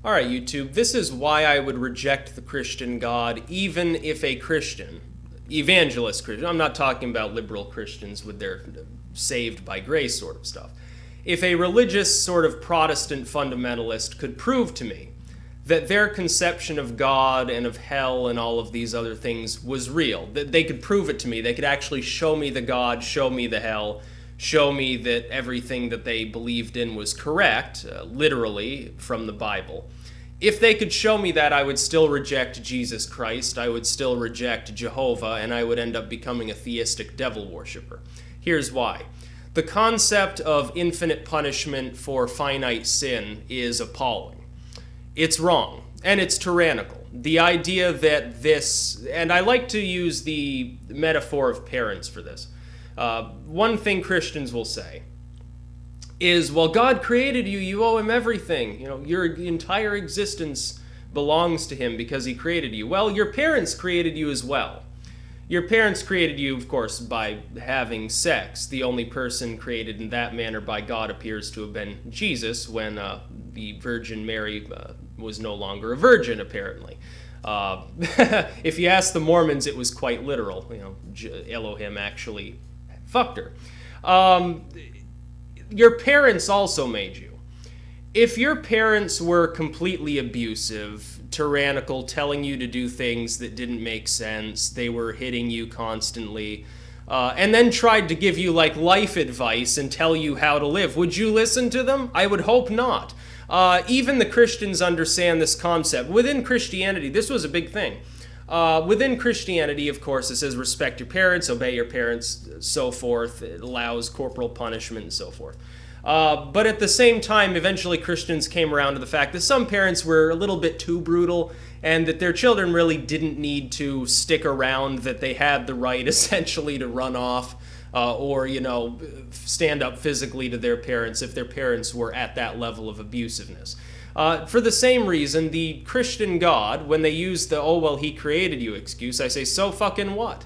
All right, YouTube, this is why I would reject the Christian God, even if a Christian, evangelist Christian, I'm not talking about liberal Christians with their saved by grace sort of stuff. If a religious sort of Protestant fundamentalist could prove to me that their conception of God and of hell and all of these other things was real, that they could prove it to me, they could actually show me the God, show me the hell, show me that everything that they believed in was correct, literally, from the Bible. If they could show me that, I would still reject Jesus Christ, I would still reject Jehovah, and I would end up becoming a theistic devil worshiper. Here's why. The concept of infinite punishment for finite sin is appalling. It's wrong, and it's tyrannical. The idea that this, and I like to use the metaphor of parents for this. One thing Christians will say is, well, God created you, you owe him everything. You know, your entire existence belongs to him because he created you. Well, your parents created you as well. Your parents created you, of course, by having sex. The only person created in that manner by God appears to have been Jesus when the Virgin Mary was no longer a virgin, apparently. If you ask the Mormons, it was quite literal. You know, Elohim actually fucked her. Your parents also made you. If your parents were completely abusive, tyrannical, telling you to do things that didn't make sense, they were hitting you constantly, and then tried to give you like life advice and tell you how to live, would you listen to them? I would hope not. Even the Christians understand this concept. Within Christianity, this was a big thing. Within Christianity, of course, it says respect your parents, obey your parents, so forth. It allows corporal punishment and so forth. But at the same time, eventually Christians came around to the fact that some parents were a little bit too brutal and that their children really didn't need to stick around, that they had the right essentially to run off or, you know, stand up physically to their parents if their parents were at that level of abusiveness. For the same reason, the Christian God, when they use the, oh, well, he created you excuse, I say, so fucking what?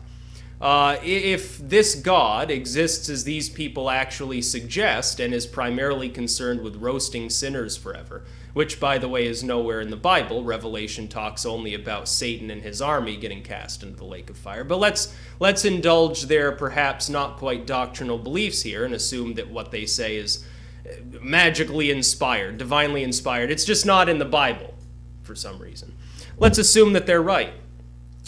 If this God exists as these people actually suggest and is primarily concerned with roasting sinners forever, which, by the way, is nowhere in the Bible. Revelation talks only about Satan and his army getting cast into the lake of fire. But let's indulge their perhaps not quite doctrinal beliefs here and assume that what they say is magically inspired, divinely inspired. It's just not in the Bible for some reason. Let's assume that they're right.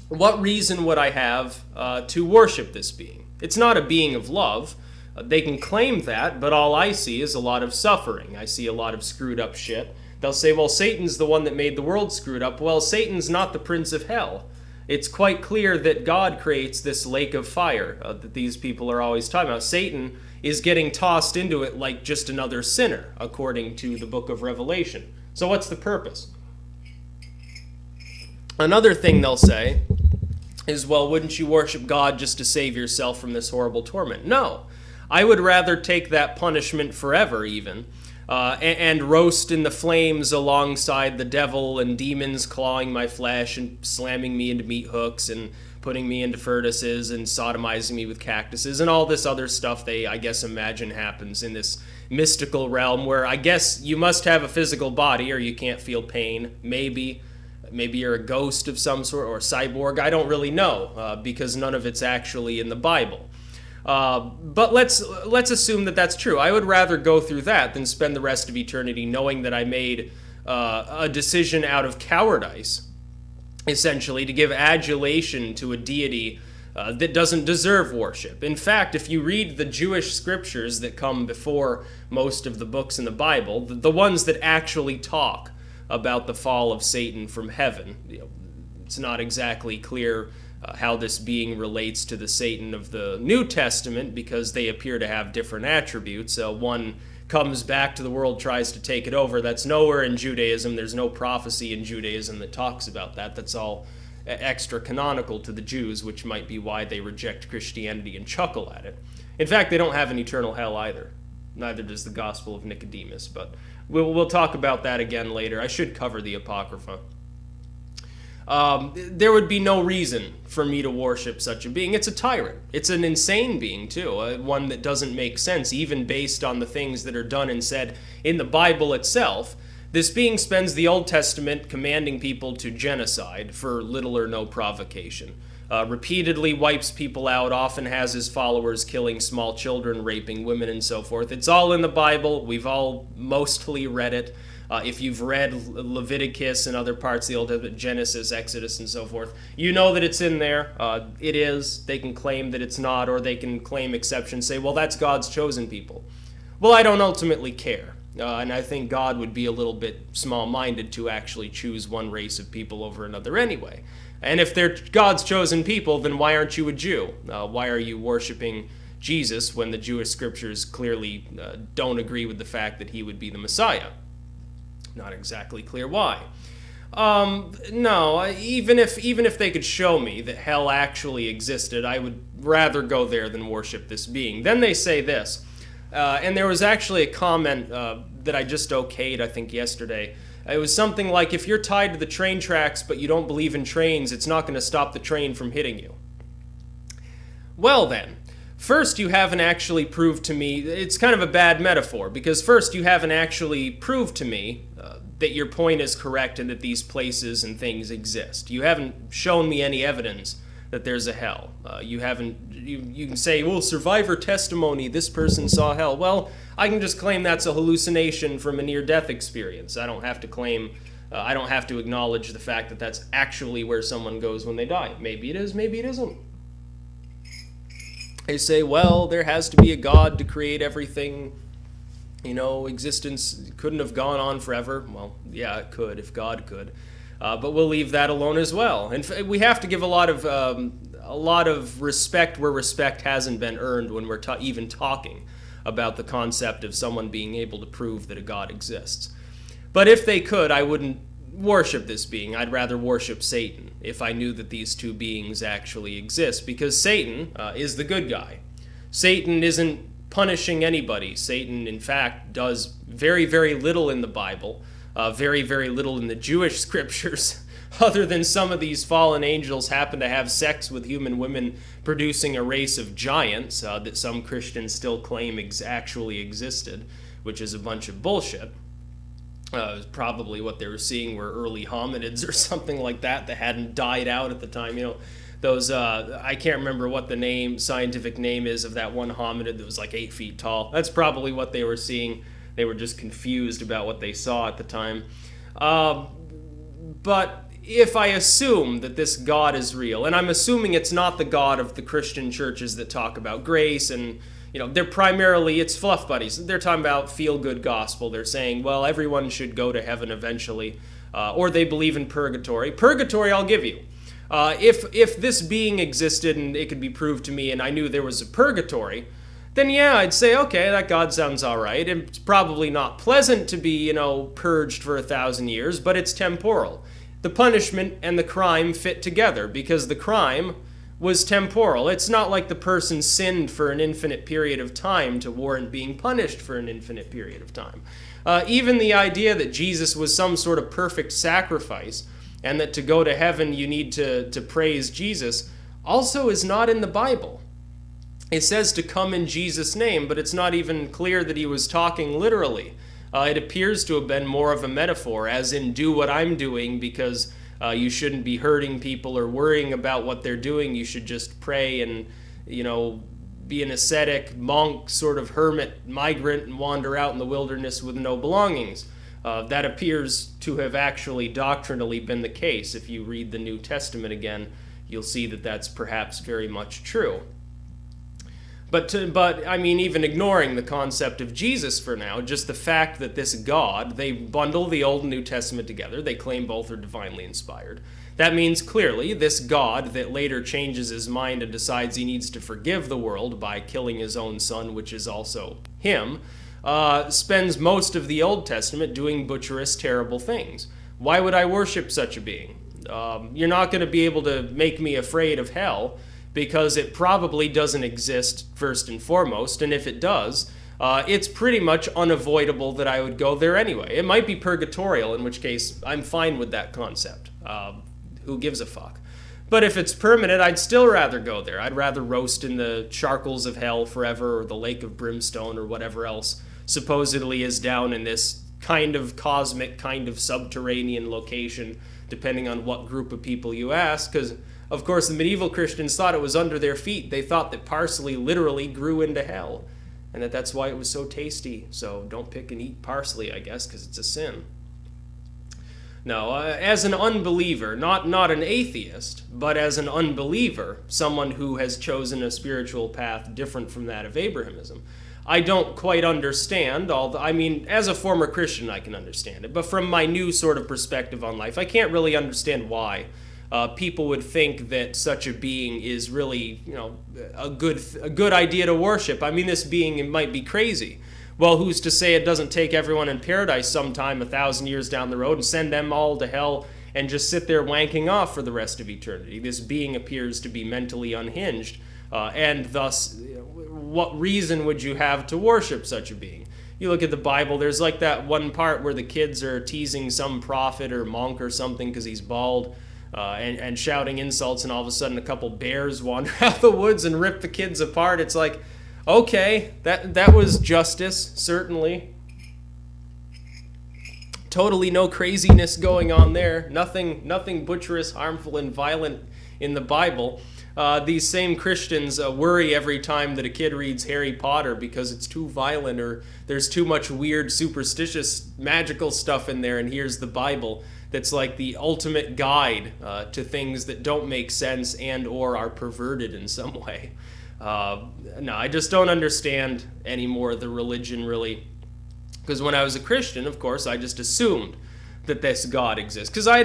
What reason would I have to worship this being? It's not a being of love. They can claim that, but all I see is a lot of suffering. I see a lot of screwed up shit. They'll say, well, Satan's the one that made the world screwed up. Well, Satan's not the prince of hell. It's quite clear that God creates this lake of fire that these people are always talking about. Satan is getting tossed into it like just another sinner, according to the book of Revelation. So what's the purpose? Another thing they'll say is, well, wouldn't you worship God just to save yourself from this horrible torment? No. I would rather take that punishment forever, even, and roast in the flames alongside the devil and demons clawing my flesh and slamming me into meat hooks and putting me into furnaces and sodomizing me with cactuses and all this other stuff they, I guess, imagine happens in this mystical realm where I guess you must have a physical body or you can't feel pain. Maybe you're a ghost of some sort or a cyborg. I don't really know because none of it's actually in the Bible. But let's assume that that's true. I would rather go through that than spend the rest of eternity knowing that I made a decision out of cowardice, essentially, to give adulation to a deity that doesn't deserve worship. In fact, if you read the Jewish scriptures that come before most of the books in the Bible, the ones that actually talk about the fall of Satan from heaven, it's not exactly clear how this being relates to the Satan of the New Testament because they appear to have different attributes. One comes back to the world, tries to take it over. That's nowhere in Judaism. There's no prophecy in Judaism that talks about that. That's all extra canonical to the Jews, which might be why they reject Christianity and chuckle at it. In fact, they don't have an eternal hell either. Neither does the Gospel of Nicodemus, but we'll talk about that again later. I should cover the Apocrypha. There would be no reason for me to worship such a being. It's a tyrant. It's an insane being, too, one that doesn't make sense, even based on the things that are done and said in the Bible itself. This being spends the Old Testament commanding people to genocide for little or no provocation. Repeatedly wipes people out, often has his followers killing small children, raping women, and so forth. It's all in the Bible. We've all mostly read it. If you've read Leviticus and other parts of the Old Testament, Genesis, Exodus, and so forth, you know that it's in there. It is. They can claim that it's not, or they can claim exceptions, say, well, that's God's chosen people. Well, I don't ultimately care. And I think God would be a little bit small-minded to actually choose one race of people over another anyway. And if they're God's chosen people, then why aren't you a Jew? Why are you worshiping Jesus when the Jewish scriptures clearly don't agree with the fact that he would be the Messiah? Not exactly clear why. No, even if they could show me that hell actually existed, I would rather go there than worship this being. Then they say this, and there was actually a comment that I just okayed, I think, yesterday. It was something like, if you're tied to the train tracks but you don't believe in trains, it's not going to stop the train from hitting you. Well then, first you haven't actually proved to me, it's kind of a bad metaphor, because first you haven't actually proved to me that your point is correct and that these places and things exist. You haven't shown me any evidence that there's a hell. You can say, well, survivor testimony, this person saw hell. Well, I can just claim that's a hallucination from a near-death experience. I don't have to claim, I don't have to acknowledge the fact that that's actually where someone goes when they die. Maybe it is, maybe it isn't. They say, well, there has to be a God to create everything. You know, existence couldn't have gone on forever. Well, yeah, it could if God could. But we'll leave that alone as well. And we have to give a lot of respect where respect hasn't been earned when we're even talking about the concept of someone being able to prove that a God exists. But if they could, I wouldn't worship this being. I'd rather worship Satan if I knew that these two beings actually exist, because Satan is the good guy. Satan isn't punishing anybody. Satan, in fact, does very, very little in the Bible. Very, very little in the Jewish scriptures, other than some of these fallen angels happen to have sex with human women, producing a race of giants that some Christians still claim actually existed, which is a bunch of bullshit. Probably what they were seeing were early hominids or something like that hadn't died out at the time. You know, those, I can't remember what the scientific name is of that one hominid that was like 8 feet tall. That's probably what they were seeing. They were just confused about what they saw at the time. But if I assume that this God is real, and I'm assuming it's not the God of the Christian churches that talk about grace and, you know, they're primarily, it's fluff buddies. They're talking about feel-good gospel. They're saying, well, everyone should go to heaven eventually, or they believe in purgatory. Purgatory, I'll give you. If this being existed and it could be proved to me and I knew there was a purgatory, then yeah, I'd say, okay, that God sounds all right. It's probably not pleasant to be, purged for 1,000 years, but it's temporal. The punishment and the crime fit together because the crime was temporal. It's not like the person sinned for an infinite period of time to warrant being punished for an infinite period of time. Even the idea that Jesus was some sort of perfect sacrifice and that to go to heaven you need to praise Jesus also is not in the Bible. It says to come in Jesus' name, but it's not even clear that he was talking literally. It appears to have been more of a metaphor, as in do what I'm doing because you shouldn't be hurting people or worrying about what they're doing. You should just pray and, be an ascetic, monk, sort of hermit, migrant, and wander out in the wilderness with no belongings. That appears to have actually doctrinally been the case. If you read the New Testament again, you'll see that that's perhaps very much true. But even ignoring the concept of Jesus for now, just the fact that this God, they bundle the Old and New Testament together, they claim both are divinely inspired. That means clearly this God that later changes his mind and decides he needs to forgive the world by killing his own son, which is also him, spends most of the Old Testament doing butcherous, terrible things. Why would I worship such a being? You're not going to be able to make me afraid of hell, because it probably doesn't exist first and foremost, and if it does, it's pretty much unavoidable that I would go there anyway. It might be purgatorial, in which case I'm fine with that concept. Who gives a fuck? But if it's permanent, I'd still rather go there. I'd rather roast in the charcoals of hell forever, or the lake of brimstone, or whatever else supposedly is down in this kind of cosmic, kind of subterranean location, depending on what group of people you ask, because of course the medieval Christians thought it was under their feet. They thought that parsley literally grew into hell, and that's why it was so tasty. So don't pick and eat parsley, I guess, because it's a sin. No, as an unbeliever, not an atheist, but as an unbeliever, someone who has chosen a spiritual path different from that of Abrahamism, I don't quite understand as a former Christian, I can understand it, but from my new sort of perspective on life, I can't really understand why people would think that such a being is really, a good idea to worship. I mean, this being might be crazy. Well, who's to say it doesn't take everyone in paradise sometime 1,000 years down the road and send them all to hell and just sit there wanking off for the rest of eternity? This being appears to be mentally unhinged, and thus, what reason would you have to worship such a being? You look at the Bible, there's like that one part where the kids are teasing some prophet or monk or something because he's bald, and shouting insults, and all of a sudden a couple bears wander out of the woods and rip the kids apart. It's like, okay, that was justice, certainly. Totally no craziness going on there. Nothing butcherous, harmful, and violent in the Bible. These same Christians worry every time that a kid reads Harry Potter because it's too violent or there's too much weird, superstitious, magical stuff in there, and here's the Bible that's like the ultimate guide to things that don't make sense and or are perverted in some way. No, I just don't understand anymore the religion, really. Because when I was a Christian, of course, I just assumed that this God exists. Because I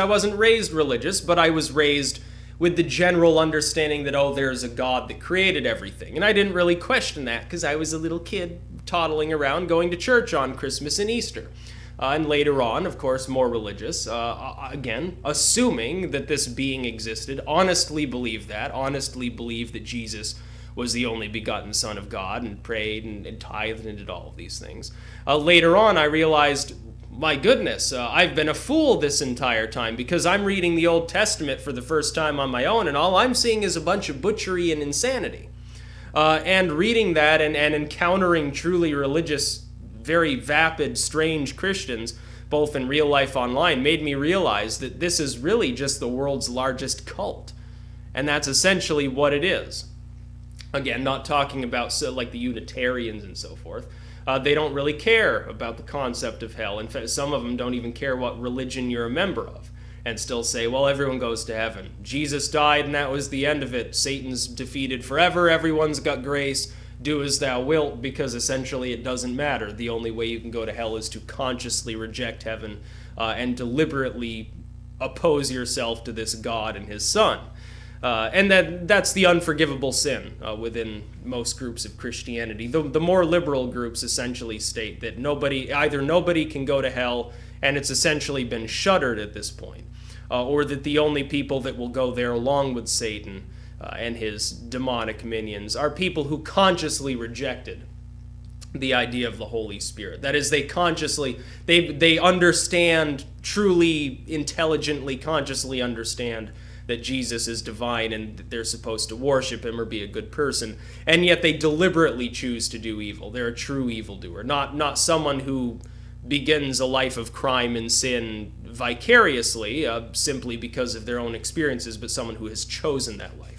wasn't raised religious, but I was raised with the general understanding that, there's a God that created everything. And I didn't really question that because I was a little kid toddling around going to church on Christmas and Easter. And later on, of course, more religious, again, assuming that this being existed, honestly believed that Jesus was the only begotten Son of God, and prayed and tithed and did all of these things. Later on, I realized, my goodness, I've been a fool this entire time because I'm reading the Old Testament for the first time on my own, and all I'm seeing is a bunch of butchery and insanity. And reading that and encountering truly religious, very vapid, strange Christians, both in real life online, made me realize that this is really just the world's largest cult. And that's essentially what it is. Again, not talking about like the Unitarians and so forth. They don't really care about the concept of hell. In fact, some of them don't even care what religion you're a member of, and still say, well, everyone goes to heaven. Jesus died and that was the end of it. Satan's defeated forever. Everyone's got grace. Do as thou wilt, because essentially it doesn't matter. The only way you can go to hell is to consciously reject heaven and deliberately oppose yourself to this God and his Son. And that's the unforgivable sin within most groups of Christianity. The more liberal groups essentially state that nobody can go to hell, and it's essentially been shuttered at this point, or that the only people that will go there along with Satan and his demonic minions are people who consciously rejected the idea of the Holy Spirit. That is, they understand, truly, intelligently, consciously understand that Jesus is divine and that they're supposed to worship him or be a good person, and yet they deliberately choose to do evil. They're a true evildoer, not someone who begins a life of crime and sin vicariously, simply because of their own experiences, but someone who has chosen that life.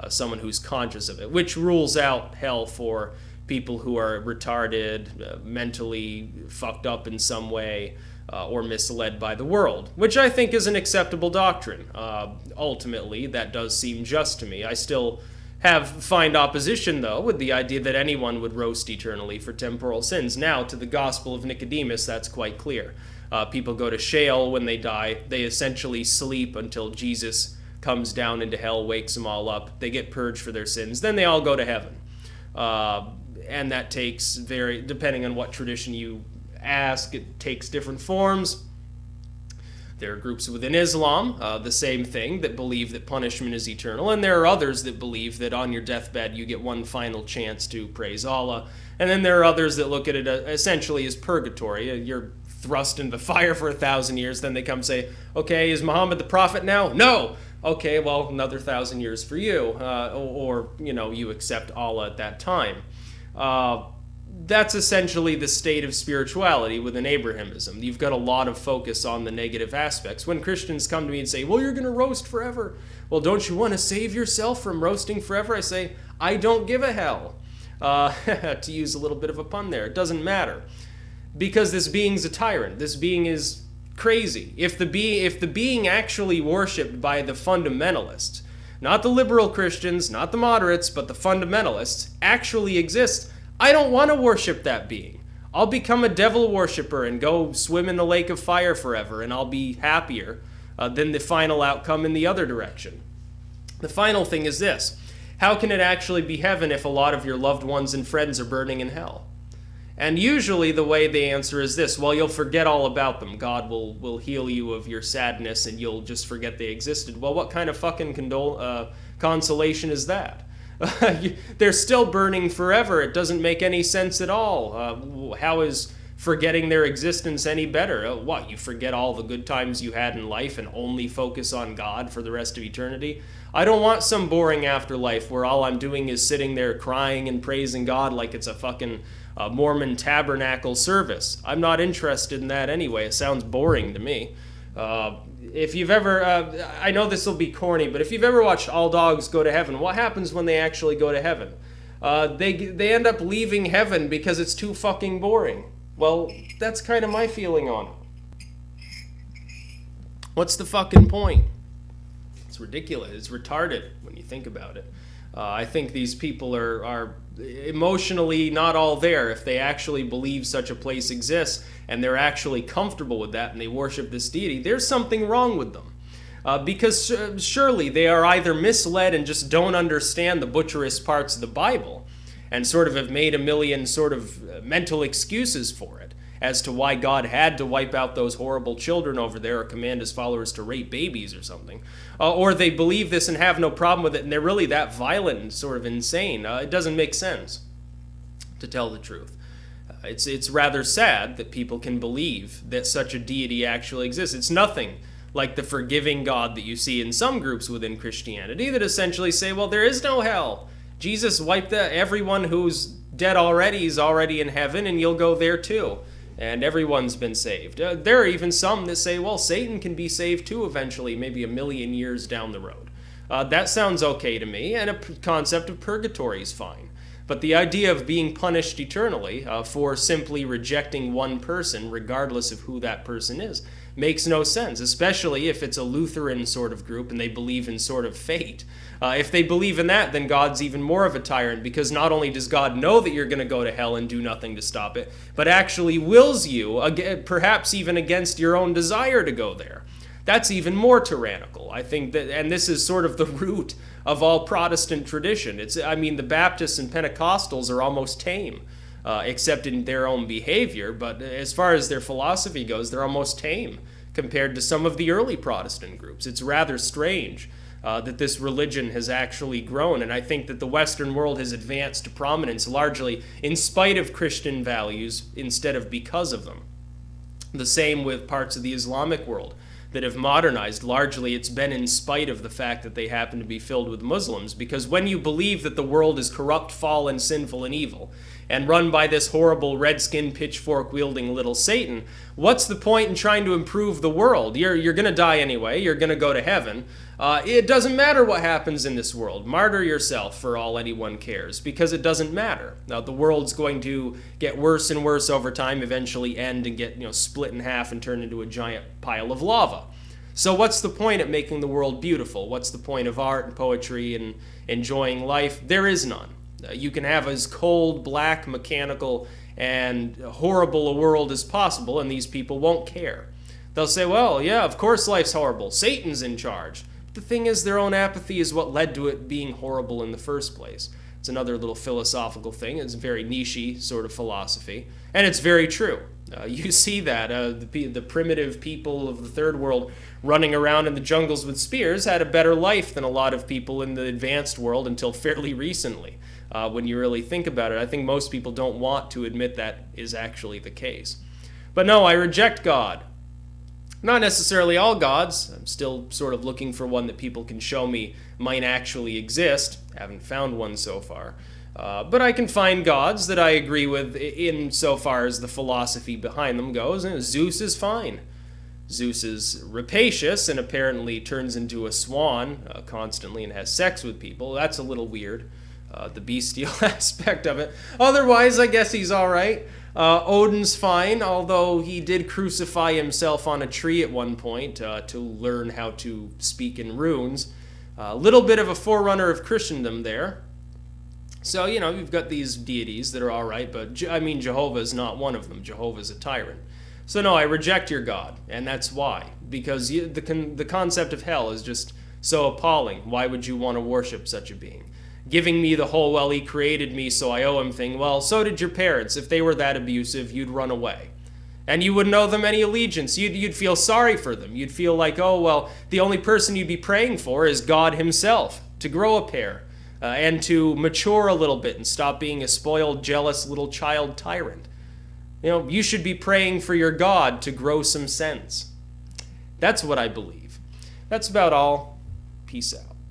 Someone who's conscious of it, which rules out hell for people who are retarded, mentally fucked up in some way, or misled by the world, which I think is an acceptable doctrine. Ultimately, that does seem just to me. I still find opposition, though, with the idea that anyone would roast eternally for temporal sins. Now, to the Gospel of Nicodemus, that's quite clear. People go to Sheol when they die. They essentially sleep until Jesus comes down into hell, wakes them all up. They get purged for their sins. Then they all go to heaven. And that takes depending on what tradition you ask, it takes different forms. There are groups within Islam, the same thing, that believe that punishment is eternal. And there are others that believe that on your deathbed you get one final chance to praise Allah. And then there are others that look at it essentially as purgatory. You're thrust into the fire for 1,000 years. Then they come and say, okay, is Muhammad the prophet now? No! Okay, well, another 1,000 years for you. Or you accept Allah at that time. that's essentially the state of spirituality within Abrahamism. You've got a lot of focus on the negative aspects. When Christians come to me and say, well, you're going to roast forever. Well, don't you want to save yourself from roasting forever? I say, I don't give a hell. To use a little bit of a pun there. It doesn't matter. Because this being's a tyrant. This being is crazy. If the being actually worshipped by the fundamentalists, not the liberal Christians, not the moderates, but the fundamentalists, actually exists, I don't want to worship that being. I'll become a devil worshiper and go swim in the lake of fire forever, and I'll be happier than the final outcome in the other direction. The final thing is this. How can it actually be heaven if a lot of your loved ones and friends are burning in hell? And usually the way they answer is this: well, you'll forget all about them. God will heal you of your sadness and you'll just forget they existed. Well, what kind of fucking consolation is that? They're still burning forever. It doesn't make any sense at all. How is forgetting their existence any better? What, you forget all the good times you had in life and only focus on God for the rest of eternity? I don't want some boring afterlife where all I'm doing is sitting there crying and praising God like it's a fucking Mormon tabernacle service. I'm not interested in that anyway. It sounds boring to me. If you've ever, I know this will be corny, but if you've ever watched All Dogs Go to Heaven, what happens when they actually go to heaven? They end up leaving heaven because it's too fucking boring. Well, that's kind of my feeling on it. What's the fucking point? It's ridiculous. It's retarded when you think about it. I think these people are emotionally not all there. If they actually believe such a place exists and they're actually comfortable with that and they worship this deity, there's something wrong with them. Because surely they are either misled and just don't understand the butcherous parts of the Bible and sort of have made a million sort of mental excuses for it as to why God had to wipe out those horrible children over there or command his followers to rape babies or something. Or they believe this and have no problem with it and they're really that violent and sort of insane. It doesn't make sense, to tell the truth. It's rather sad that people can believe that such a deity actually exists. It's nothing like the forgiving God that you see in some groups within Christianity that essentially say, well, there is no hell. Jesus wiped everyone who's dead already is already in heaven and you'll go there too. And everyone's been saved. There are even some that say, well, Satan can be saved too eventually, maybe 1,000,000 years down the road. That sounds okay to me, and a concept of purgatory is fine. But the idea of being punished eternally for simply rejecting one person, regardless of who that person is, makes no sense, especially if it's a Lutheran sort of group and they believe in sort of fate. If they believe in that, then God's even more of a tyrant, because not only does God know that you're going to go to hell and do nothing to stop it, but actually wills you, perhaps even against your own desire, to go there. That's even more tyrannical. I think that, and this is sort of the root of all Protestant tradition. The Baptists and Pentecostals are almost tame, except in their own behavior, but as far as their philosophy goes, they're almost tame compared to some of the early Protestant groups. It's rather strange that this religion has actually grown, and I think that the Western world has advanced to prominence largely in spite of Christian values instead of because of them. The same with parts of the Islamic world that have modernized. Largely it's been in spite of the fact that they happen to be filled with Muslims, because when you believe that the world is corrupt, fallen, sinful, and evil, and run by this horrible redskin pitchfork-wielding little Satan, what's the point in trying to improve the world? You're going to die anyway. You're going to go to heaven. It doesn't matter what happens in this world. Martyr yourself for all anyone cares, because it doesn't matter. Now, the world's going to get worse and worse over time, eventually end and get split in half and turn into a giant pile of lava. So what's the point of making the world beautiful? What's the point of art and poetry and enjoying life? There is none. You can have as cold, black, mechanical, and horrible a world as possible, and these people won't care. They'll say, well, yeah, of course life's horrible. Satan's in charge. But the thing is, their own apathy is what led to it being horrible in the first place. It's another little philosophical thing. It's a very niche-y sort of philosophy, and it's very true. You see that. The primitive people of the third world running around in the jungles with spears had a better life than a lot of people in the advanced world until fairly recently. When you really think about it, I think most people don't want to admit that is actually the case. But no, I reject God. Not necessarily all gods. I'm still sort of looking for one that people can show me might actually exist. Haven't found one so far. But I can find gods that I agree with insofar as the philosophy behind them goes. And Zeus is fine. Zeus is rapacious and apparently turns into a swan constantly and has sex with people. That's a little weird, the bestial aspect of it. Otherwise, I guess he's all right. Odin's fine, although he did crucify himself on a tree at one point to learn how to speak in runes. A little bit of a forerunner of Christendom there. So, you've got these deities that are all right, but Jehovah is not one of them. Jehovah is a tyrant. So no, I reject your God, and that's why. Because the concept of hell is just so appalling. Why would you want to worship such a being? Giving me the whole, well, he created me, so I owe him thing. Well, so did your parents. If they were that abusive, you'd run away. And you wouldn't owe them any allegiance. You'd feel sorry for them. You'd feel like, oh, well, the only person you'd be praying for is God himself, to grow a pair, and to mature a little bit and stop being a spoiled, jealous little child tyrant. You should be praying for your God to grow some sense. That's what I believe. That's about all. Peace out.